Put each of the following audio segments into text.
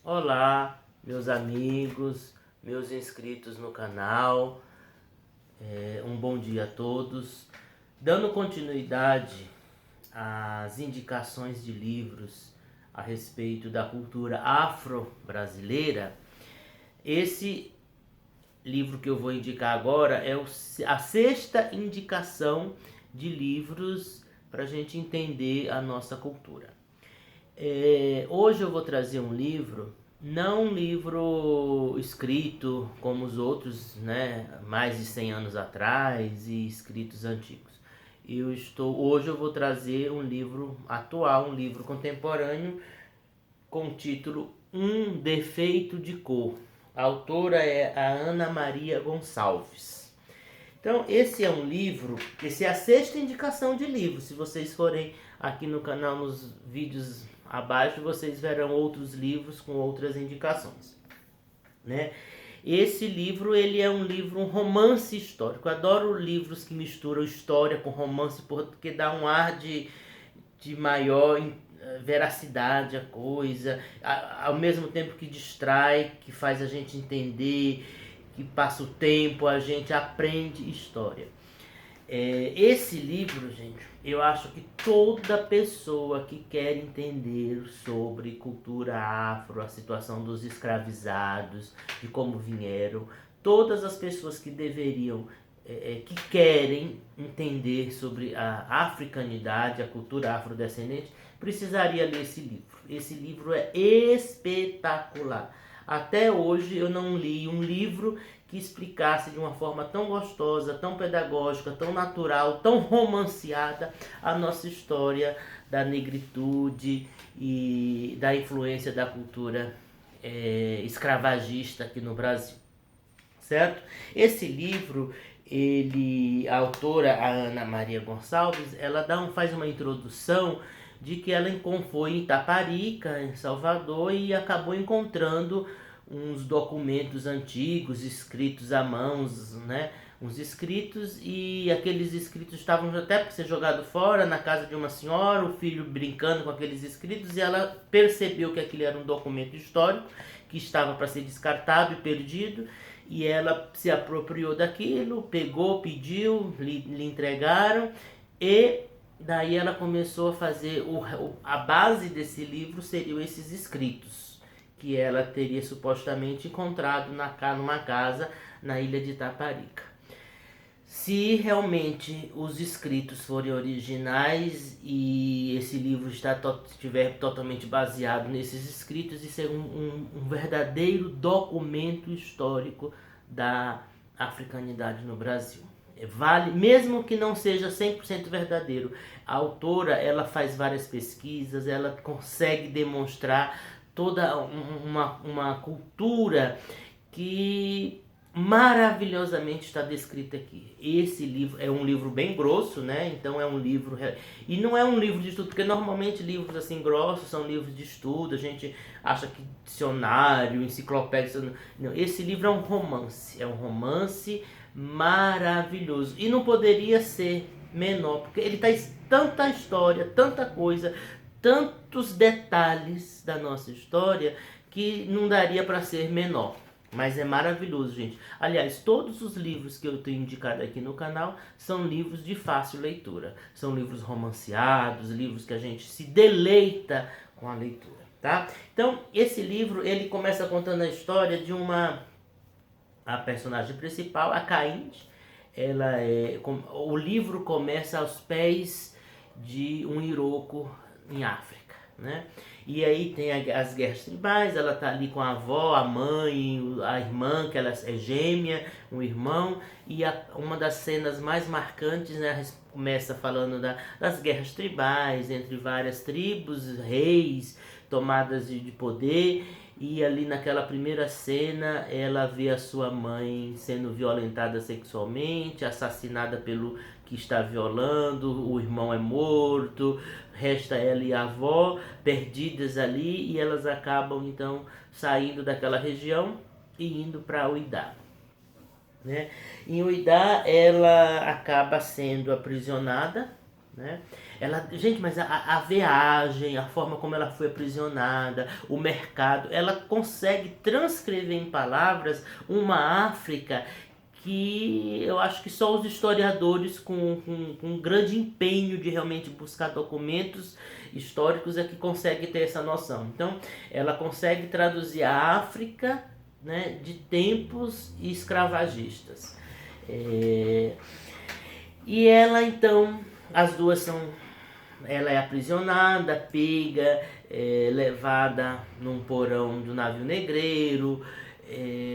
Olá, meus amigos, meus inscritos no canal, um bom dia a todos. Dando continuidade às indicações de livros a respeito da cultura afro-brasileira, esse livro que eu vou indicar agora é a sexta indicação de livros para a gente entender a nossa cultura. Hoje eu vou trazer um livro, não um livro escrito como os outros, né, mais de 100 anos atrás e escritos antigos. Hoje eu vou trazer um livro atual, um livro contemporâneo com o título Um Defeito de Cor. A autora é a Ana Maria Gonçalves. Então, esse é um livro, esse é a sexta indicação de livro. Se vocês forem aqui no canal, nos vídeos abaixo, vocês verão outros livros com outras indicações, né? Esse livro, ele é um livro, um romance histórico. Eu adoro livros que misturam história com romance, porque dá um ar de maior veracidade a coisa, ao mesmo tempo que distrai, que faz a gente entender, que passa o tempo, a gente aprende história. Esse livro, gente, eu acho que toda pessoa que quer entender sobre cultura afro, a situação dos escravizados, de como vieram, todas as pessoas que deveriam, que querem entender sobre a africanidade, a cultura afrodescendente, precisaria ler esse livro. Esse livro é espetacular. Até hoje eu não li um livro que explicasse de uma forma tão gostosa, tão pedagógica, tão natural, tão romanceada a nossa história da negritude e da influência da cultura escravagista aqui no Brasil, certo? Esse livro, a autora, a Ana Maria Gonçalves, ela faz uma introdução de que ela foi em Itaparica, em Salvador, e acabou encontrando uns documentos antigos, escritos à mão, né? Uns escritos, e aqueles escritos estavam até para ser jogado fora na casa de uma senhora, o filho brincando com aqueles escritos, e ela percebeu que aquilo era um documento histórico que estava para ser descartado e perdido, e ela se apropriou daquilo, pegou, pediu, lhe entregaram, e daí ela começou a fazer, a base desse livro seriam esses escritos, que ela teria supostamente encontrado numa casa na ilha de Itaparica. Se realmente os escritos forem originais e esse livro estiver totalmente baseado nesses escritos, isso é um verdadeiro documento histórico da africanidade no Brasil. Vale, mesmo que não seja 100% verdadeiro, a autora, ela faz várias pesquisas, ela consegue demonstrar toda uma cultura que maravilhosamente está descrita aqui. Esse livro é um livro bem grosso, né? Então é um livro, e não é um livro de estudo, porque normalmente livros assim grossos são livros de estudo, a gente acha que dicionário, enciclopédia, não. Esse livro é um romance maravilhoso, e não poderia ser menor, porque ele traz tanta história, tanta coisa, tantos detalhes da nossa história, que não daria para ser menor. Mas é maravilhoso, gente. Aliás, todos os livros que eu tenho indicado aqui no canal são livros de fácil leitura. São livros romanceados, livros que a gente se deleita com a leitura, tá? Então, esse livro, ele começa contando a história de a personagem principal, a Caínde. O livro começa aos pés de um Iroko em África, né? E aí tem as guerras tribais, ela tá ali com a avó, a mãe, a irmã, que ela é gêmea, um irmão, e uma das cenas mais marcantes, né, começa falando das guerras tribais, entre várias tribos, reis, tomadas de poder, e ali naquela primeira cena ela vê a sua mãe sendo violentada sexualmente, assassinada pelo que está violando, o irmão é morto, resta ela e a avó perdidas ali, e elas acabam então saindo daquela região e indo para Uidá, né? Em Uidá ela acaba sendo aprisionada, né? Ela, gente, mas a viagem, a forma como ela foi aprisionada, o mercado, ela consegue transcrever em palavras uma África que eu acho que só os historiadores com um grande empenho de realmente buscar documentos históricos é que conseguem ter essa noção. Então, ela consegue traduzir a África, né, de tempos escravagistas. E ela então, as duas são, ela é aprisionada, pega, levada num porão do navio negreiro,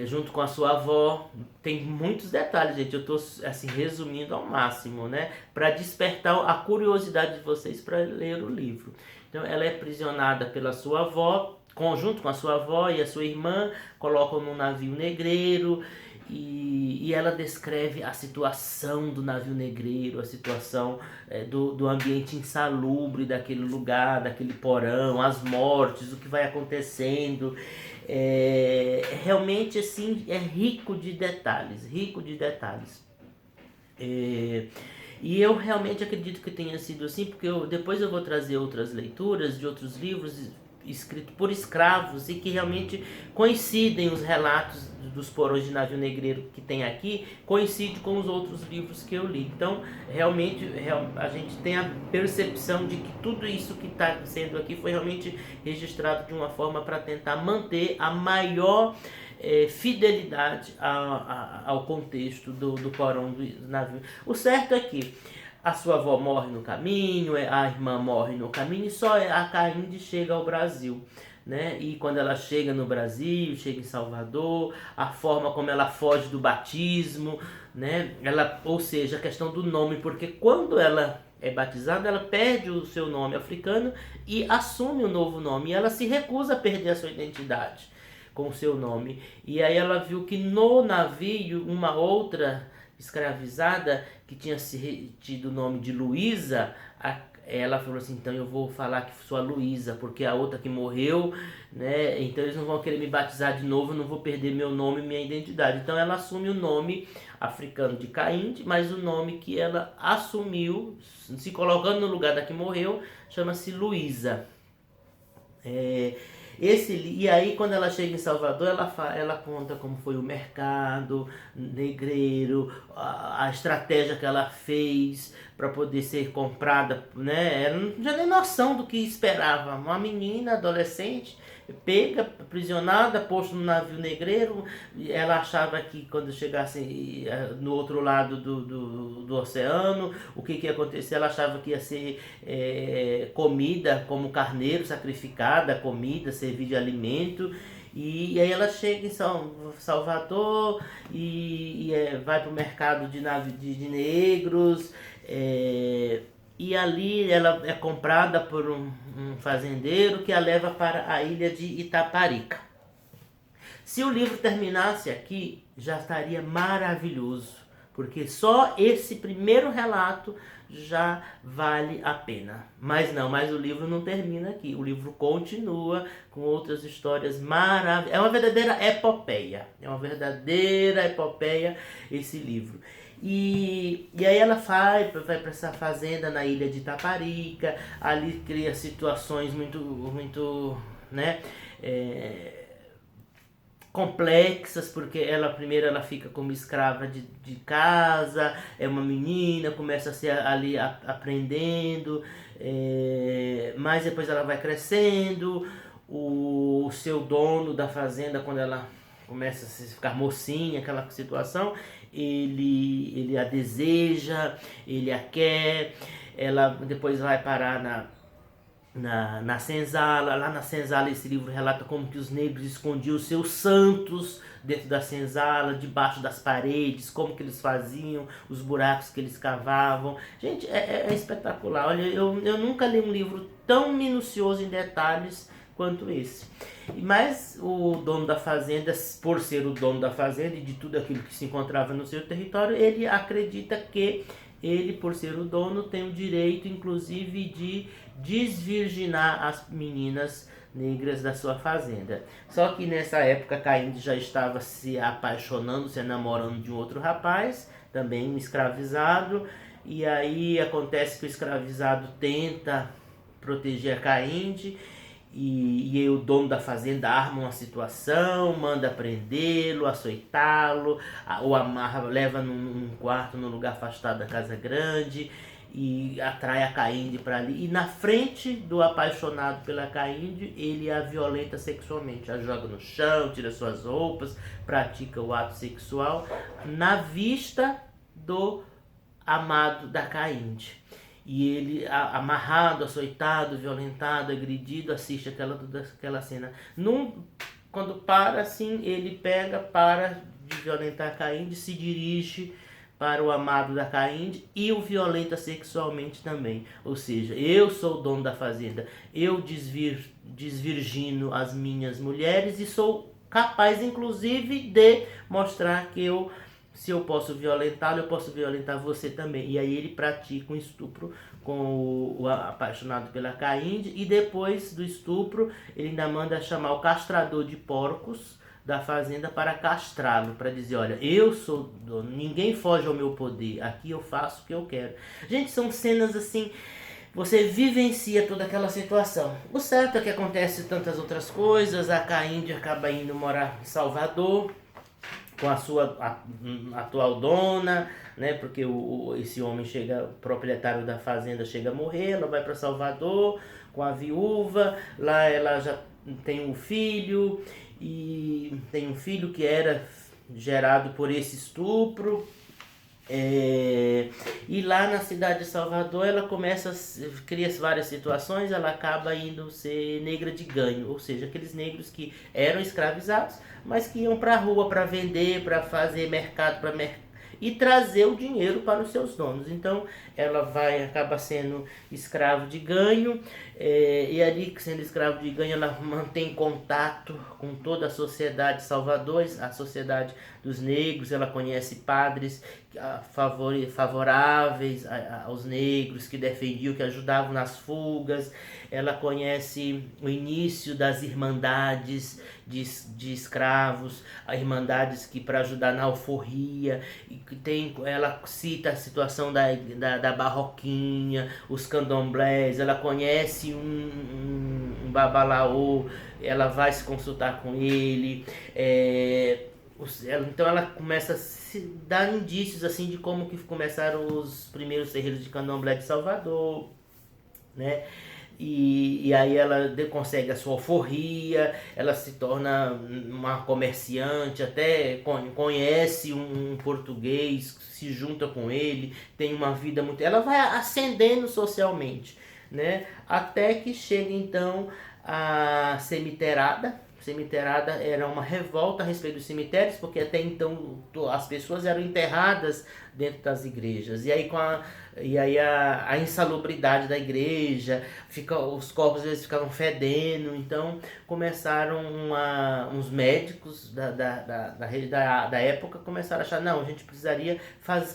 junto com a sua avó. Tem muitos detalhes, gente, eu estou assim resumindo ao máximo, né, para despertar a curiosidade de vocês para ler o livro. Então ela é aprisionada pela sua avó, junto com a sua avó e a sua irmã, colocam num navio negreiro. E ela descreve a situação do navio negreiro, a situação do ambiente insalubre daquele lugar, daquele porão, as mortes, o que vai acontecendo. Realmente assim, é rico de detalhes, rico de detalhes. E eu realmente acredito que tenha sido assim, porque depois eu vou trazer outras leituras de outros livros escritos por escravos e que realmente coincidem os relatos dos porões de navio negreiro que tem aqui, coincide com os outros livros que eu li. Então, realmente, a gente tem a percepção de que tudo isso que está sendo aqui foi realmente registrado de uma forma para tentar manter a maior fidelidade ao contexto do porão do navio. O certo é que a sua avó morre no caminho, a irmã morre no caminho e só a Caínde chega ao Brasil, né? E quando ela chega no Brasil, chega em Salvador, a forma como ela foge do batismo, né? Ou seja, a questão do nome, porque quando ela é batizada, ela perde o seu nome africano e assume o novo nome, e ela se recusa a perder a sua identidade com o seu nome. E aí ela viu que no navio uma outra escravizada que tinha tido o nome de Luísa, ela falou assim, então eu vou falar que sou a Luísa, porque a outra que morreu, né, então eles não vão querer me batizar de novo, eu não vou perder meu nome e minha identidade. Então ela assume o nome africano de Caínde, mas o nome que ela assumiu, se colocando no lugar da que morreu, chama-se Luísa. E aí quando ela chega em Salvador, ela conta como foi o mercado negreiro, a estratégia que ela fez para poder ser comprada, né? Ela não tinha nem noção do que esperava. Uma menina, adolescente, pega, aprisionada, posto no navio negreiro. Ela achava que quando chegasse no outro lado do oceano, o que ia acontecer? Ela achava que ia ser comida como carneiro, sacrificada, comida, servir de alimento. E aí ela chega em Salvador e vai para o mercado de negros. E ali ela é comprada por um fazendeiro que a leva para a ilha de Itaparica. Se o livro terminasse aqui, já estaria maravilhoso, porque só esse primeiro relato já vale a pena. Mas o livro não termina aqui. O livro continua com outras histórias maravilhosas. É uma verdadeira epopeia. É uma verdadeira epopeia esse livro. E aí ela vai para essa fazenda na ilha de Itaparica. Ali cria situações muito, né, complexas, porque primeiro ela fica como escrava de casa, é uma menina, começa a ser ali aprendendo, mas depois ela vai crescendo. O seu dono da fazenda, quando ela começa a ficar mocinha, aquela situação, ele a deseja, ele a quer. Ela depois vai parar na senzala. Lá na senzala esse livro relata como que os negros escondiam os seus santos dentro da senzala, debaixo das paredes, como que eles faziam, os buracos que eles cavavam. Gente, é espetacular. Olha, eu nunca li um livro tão minucioso em detalhes quanto esse. Mas o dono da fazenda, por ser o dono da fazenda e de tudo aquilo que se encontrava no seu território, ele acredita que ele, por ser o dono, tem o direito, inclusive, de desvirginar as meninas negras da sua fazenda. Só que nessa época Caínde já estava se apaixonando, se namorando de um outro rapaz, também um escravizado, e aí acontece que o escravizado tenta proteger a Caínde, e o dono da fazenda arma uma situação, manda prendê-lo, açoitá-lo, o amarra, leva num quarto, num lugar afastado da casa grande, e atrai a Caínde para ali. E na frente do apaixonado pela Caínde, ele a violenta sexualmente, a joga no chão, tira suas roupas, pratica o ato sexual na vista do amado da Caínde. E ele, amarrado, açoitado, violentado, agredido, assiste aquela cena. Quando para, assim, ele para de violentar a Caínde, se dirige para o amado da Caínde e o violenta sexualmente também. Ou seja, eu sou o dono da fazenda, eu desvirgino as minhas mulheres e sou capaz, inclusive, de mostrar que se eu posso violentá-lo, eu posso violentar você também. E aí ele pratica um estupro com o apaixonado pela Caínde, e depois do estupro ele ainda manda chamar o castrador de porcos da fazenda para castrá-lo, para dizer, olha, eu sou dono, ninguém foge ao meu poder, aqui eu faço o que eu quero. Gente, são cenas assim, você vivencia toda aquela situação. O certo é que acontece tantas outras coisas, a Caínde acaba indo morar em Salvador, com a sua atual dona, né? Porque esse homem chega, o proprietário da fazenda chega a morrer, ela vai para Salvador com a viúva, lá ela já tem um filho, e tem um filho que era gerado por esse estupro. E lá na cidade de Salvador ela cria várias situações, ela acaba indo ser negra de ganho, ou seja, aqueles negros que eram escravizados, mas que iam para a rua para vender, para fazer mercado, e trazer o dinheiro para os seus donos. Então ela acaba sendo escravo de ganho, e ali, sendo escravo de ganho, ela mantém contato com toda a sociedade de Salvador, a sociedade dos negros. Ela conhece padres favoráveis aos negros, que defendiam, que ajudavam nas fugas. Ela conhece o início das irmandades de escravos, as irmandades que para ajudar na alforria, e ela cita a situação da barroquinha, os candomblés. Ela conhece um babalaô, ela vai se consultar com ele, então ela começa a se dar indícios assim de como que começaram os primeiros terreiros de candomblé de Salvador, né? E aí ela consegue a sua alforria, ela se torna uma comerciante, até conhece um português, se junta com ele, tem uma vida muito... Ela vai ascendendo socialmente, né? Até que chega então a Cemiterada. Cemiterada era uma revolta a respeito dos cemitérios, porque até então as pessoas eram enterradas dentro das igrejas. E aí a insalubridade da igreja, os corpos às vezes ficavam fedendo. Então começaram uns médicos da época começaram a achar, não, a gente precisaria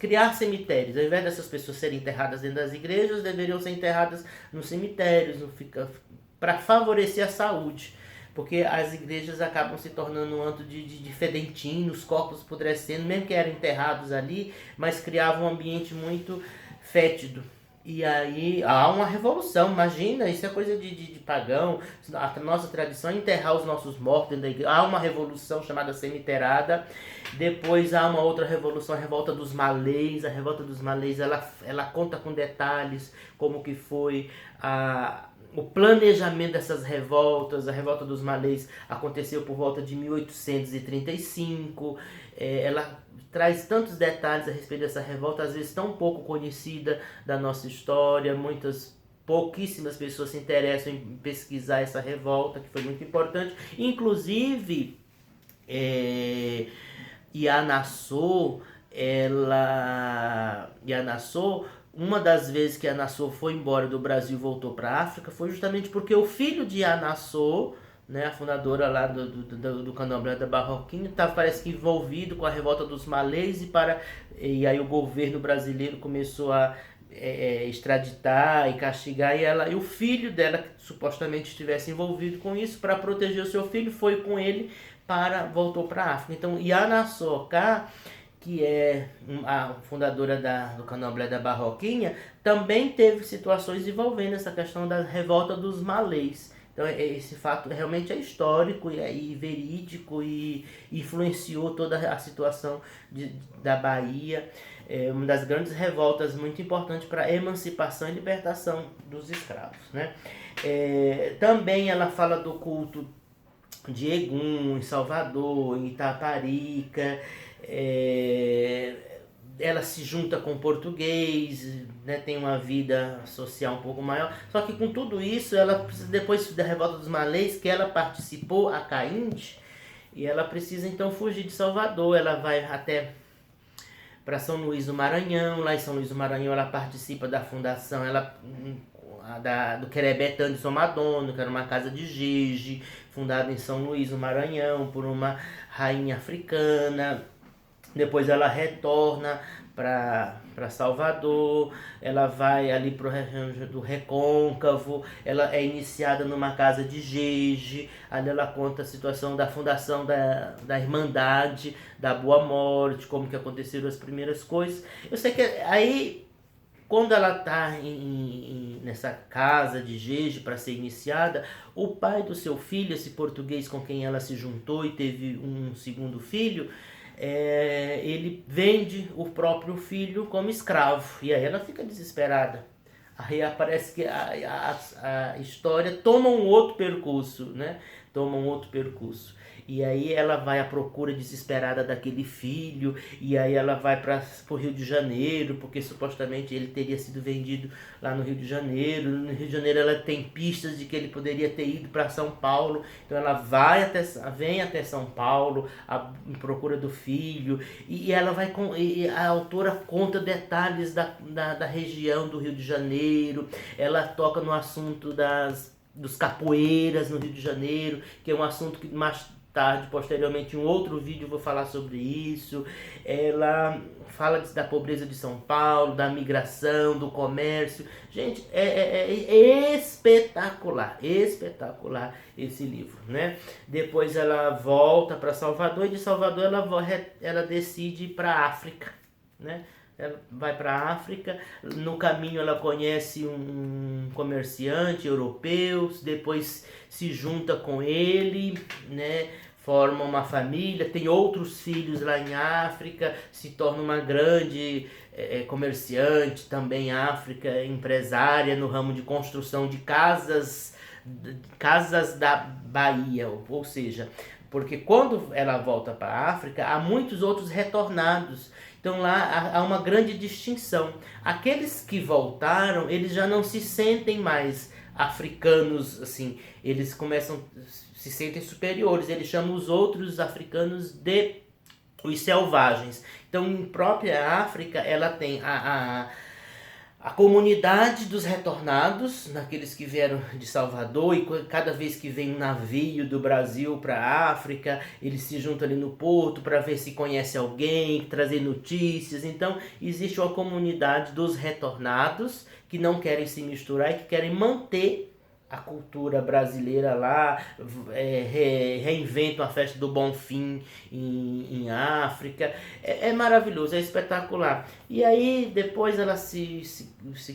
criar cemitérios. Ao invés dessas pessoas serem enterradas dentro das igrejas, deveriam ser enterradas nos cemitérios, para favorecer a saúde. Porque as igrejas acabam se tornando um antro de fedentina, os corpos apodrecendo, mesmo que eram enterrados ali, mas criavam um ambiente muito fétido. E aí há uma revolução, imagina, isso é coisa de pagão. A nossa tradição é enterrar os nossos mortos dentro da igreja. Há uma revolução chamada Cemiterada. Depois há uma outra revolução, a Revolta dos Malês. A Revolta dos Malês, ela conta com detalhes como que foi o planejamento dessas revoltas. A Revolta dos Malês aconteceu por volta de 1835. Ela traz tantos detalhes a respeito dessa revolta, às vezes tão pouco conhecida da nossa história. Pouquíssimas pessoas se interessam em pesquisar essa revolta, que foi muito importante. Inclusive, Ianaçô, uma das vezes que Anaçô foi embora do Brasil e voltou para a África foi justamente porque o filho de Anaçô, né, a fundadora lá do candomblé da Barroquinha, estava, parece que, envolvido com a revolta dos malês, e aí o governo brasileiro começou a extraditar e castigar, e o filho dela, que supostamente estivesse envolvido com isso, para proteger o seu filho, foi com ele, voltou para a África. Então, Ianaçocá, que é a fundadora do Candomblé da Barroquinha, também teve situações envolvendo essa questão da revolta dos malês. Então esse fato realmente é histórico e verídico e influenciou toda a situação da Bahia. É uma das grandes revoltas muito importantes para a emancipação e libertação dos escravos, né? Também ela fala do culto de Egum em Salvador, em Itaparica. Ela se junta com o português, né, tem uma vida social um pouco maior. Só que com tudo isso, ela precisa, depois da revolta dos malês, que ela participou, a Caínde, e ela precisa então fugir de Salvador. Ela vai até para São Luís do Maranhão. Lá em São Luís do Maranhão ela participa da fundação do Querebetã de São Madonna, que era uma casa de Gege, fundada em São Luís do Maranhão por uma rainha africana. Depois ela retorna para Salvador, ela vai ali para o região do Recôncavo, ela é iniciada numa casa de Gege, ali ela conta a situação da fundação da Irmandade, da Boa Morte, como que aconteceram as primeiras coisas. Eu sei que aí, quando ela está nessa casa de Gege para ser iniciada, o pai do seu filho, esse português com quem ela se juntou e teve um segundo filho, ele vende o próprio filho como escravo. E aí ela fica desesperada. Aí aparece que a história toma um outro percurso, né? Toma um outro percurso. E aí ela vai à procura desesperada daquele filho, e aí ela vai para o Rio de Janeiro, porque supostamente ele teria sido vendido lá no Rio de Janeiro. No Rio de Janeiro ela tem pistas de que ele poderia ter ido para São Paulo, então ela vem até São Paulo em procura do filho, e ela vai e a autora conta detalhes da região do Rio de Janeiro. Ela toca no assunto dos capoeiras no Rio de Janeiro, que é um assunto que mais tarde, posteriormente, em um outro vídeo eu vou falar sobre isso. Ela fala da pobreza de São Paulo, da migração, do comércio. Gente, é espetacular, espetacular esse livro, né? Depois ela volta para Salvador, e de Salvador ela decide ir para a África, né? Ela vai para a África. No caminho ela conhece um comerciante europeu, depois se junta com ele, né? Forma uma família, tem outros filhos lá em África, se torna uma grande comerciante também em África, empresária no ramo de construção de casas da Bahia, ou seja, porque quando ela volta para a África, há muitos outros retornados. Então lá há uma grande distinção. Aqueles que voltaram, eles já não se sentem mais africanos, assim, eles se sentem superiores, eles chamam os outros africanos de os selvagens. Então, em própria África, ela tem a comunidade dos retornados, naqueles que vieram de Salvador, e cada vez que vem um navio do Brasil para a África, eles se juntam ali no porto para ver se conhece alguém, trazer notícias. Então, existe uma comunidade dos retornados que não querem se misturar e que querem manter a cultura brasileira lá, reinventam a festa do Bonfim em África. É maravilhoso, é espetacular. E aí depois ela se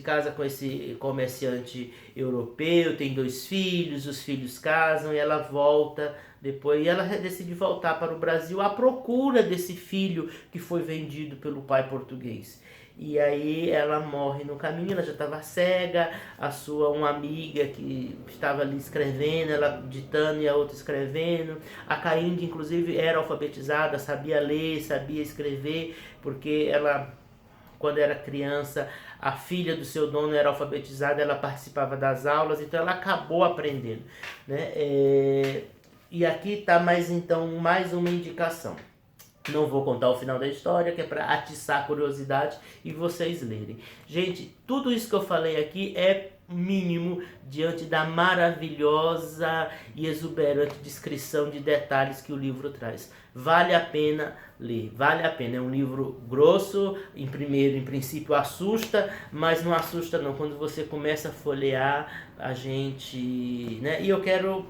casa com esse comerciante europeu, tem 2 filhos, os filhos casam e ela volta depois, e ela decide voltar para o Brasil à procura desse filho que foi vendido pelo pai português. E aí ela morre no caminho, ela já estava cega, uma amiga que estava ali escrevendo, ela ditando e a outra escrevendo. A Caínde, inclusive, era alfabetizada, sabia ler, sabia escrever, porque ela, quando era criança, a filha do seu dono era alfabetizada, ela participava das aulas, então ela acabou aprendendo, né? E aqui está mais uma indicação. Não vou contar o final da história, que é para atiçar a curiosidade e vocês lerem. Gente, tudo isso que eu falei aqui é mínimo diante da maravilhosa e exuberante descrição de detalhes que o livro traz. Vale a pena ler, vale a pena. É um livro grosso, em princípio assusta, mas não assusta não. Quando você começa a folhear, a gente, né? E eu quero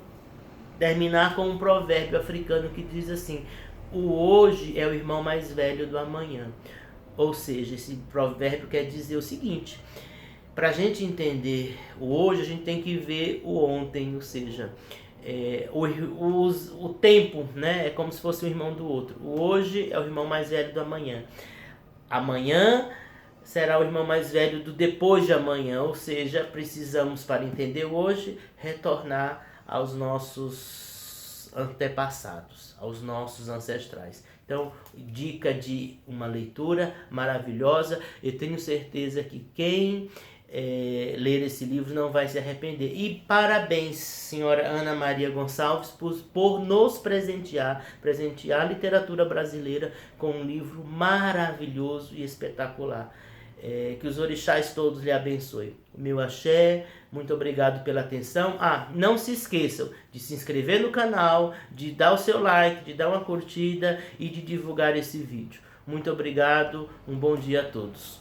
terminar com um provérbio africano que diz assim: o hoje é o irmão mais velho do amanhã. Ou seja, esse provérbio quer dizer o seguinte: para a gente entender o hoje, a gente tem que ver o ontem, ou seja, o tempo, né? É como se fosse um irmão do outro. O hoje é o irmão mais velho do amanhã. Amanhã será o irmão mais velho do depois de amanhã, ou seja, precisamos, para entender o hoje, retornar aos nossos antepassados, aos nossos ancestrais. Então, dica de uma leitura maravilhosa. Eu tenho certeza que quem ler esse livro não vai se arrepender. E parabéns, senhora Ana Maria Gonçalves, por nos presentear a literatura brasileira com um livro maravilhoso e espetacular. Que os orixás todos lhe abençoem. O meu axé, muito obrigado pela atenção. Não se esqueçam de se inscrever no canal, de dar o seu like, de dar uma curtida e de divulgar esse vídeo. Muito obrigado, um bom dia a todos.